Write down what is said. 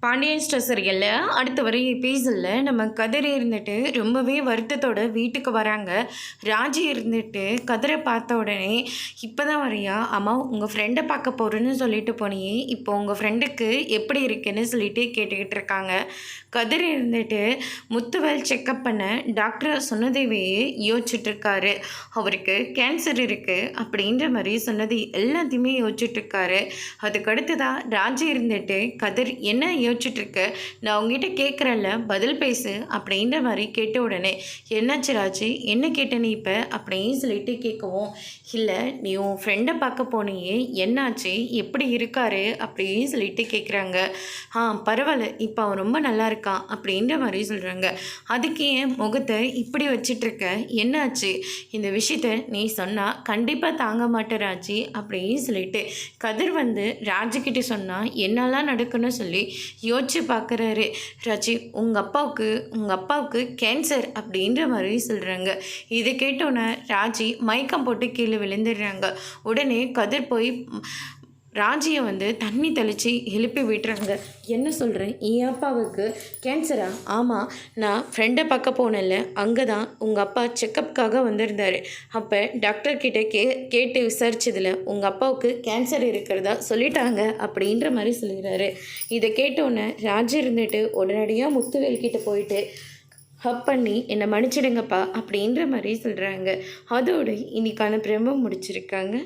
Pandian store சீரியலில் அடுத்த வரை எபிசோடில் நம்ம கதிர் இருந்துட்டு ரொம்பவே வருத்தத்தோட வீட்டுக்கு வராங்க. ராஜி இருந்துட்டு கதிரை பார்த்த உடனே இப்போ தான் வரியா அம்மா உங்கள் ஃப்ரெண்டை பார்க்க போகிறேன்னு சொல்லிட்டு போனியே, இப்போ உங்கள் ஃப்ரெண்டுக்கு எப்படி இருக்குன்னு சொல்லிட்டு கேட்டுக்கிட்டு இருக்காங்க. கதிர் இருந்துட்டு முத்துவேல் செக்கப் பண்ண டாக்டர் சொன்னதையே யோசிச்சுட்ருக்காரு. அவருக்கு கேன்சர் இருக்குது அப்படின்ற மாதிரி சொன்னது எல்லாத்தையுமே யோசிச்சுட்ருக்காரு. அதுக்கடுத்து தான் ராஜி இருந்துட்டு கதிர் என்ன யோசிச்சுட்ருக்க, நான் உங்ககிட்ட கேட்குறேன்ல பதில் பேசு அப்படின்ற மாதிரி கேட்ட உடனே என்னாச்சு ராஜி, என்ன கேட்ட நீ இப்போ அப்படின்னு சொல்லிட்டு கேட்கவும், இல்லை நீ உன் ஃப்ரெண்டை பார்க்க போனியே என்னாச்சு, எப்படி இருக்காரு அப்படின்னு சொல்லிட்டு கேட்குறாங்க. பரவாயில்ல இப்போ அவன் ரொம்ப நல்லா இருக்கான் அப்படின்ற மாதிரி சொல்கிறாங்க. அதுக்கு ஏன் முகத்தை இப்படி வச்சிட்ருக்க, என்னாச்சு, இந்த விஷயத்த நீ சொன்னால் கண்டிப்பாக தாங்க மாட்டேன் ராஜி அப்படின்னு சொல்லிட்டு கதிர் ராஜிக்கிட்ட சொன்னால் என்னெல்லாம் நடக்குன்னு சொல்லி யோசிச்சு பார்க்குறாரு. ராஜி உங்கள் அப்பாவுக்கு கேன்சர் அப்படின்ற மாதிரி சொல்கிறாங்க. இதை கேட்டோன்னே ராஜி மயக்கம் போட்டு கீழே விழுந்துடுறாங்க. உடனே கதிர் போய் ராஜியை தண்ணி தெளித்து எழுப்பி விட்டுறாங்க. என்ன சொல்கிறேன், என் அப்பாவுக்கு கேன்சரா? ஆமாம், நான் ஃப்ரெண்டை பார்க்க போனேன்ல, அங்கே தான் உங்கள் அப்பா செக்கப்புக்காக வந்திருந்தார். அப்போ டாக்டர்கிட்ட கேட்டு விசாரிச்சதில் உங்கள் அப்பாவுக்கு கேன்சர் இருக்கிறதா சொல்லிட்டாங்க அப்படின்ற மாதிரி சொல்லிடுறாரு. இதை கேட்டோன்னே ராஜி இருந்துட்டு உடனடியாக முத்துவேல்கிட்ட போயிட்டு ஹப் பண்ணி என்னை மன்னிச்சிடுங்கப்பா அப்படின்ற மாதிரி சொல்கிறாங்க. அதோடு இன்னைக்கான பிரம்ம முடிச்சிருக்காங்க.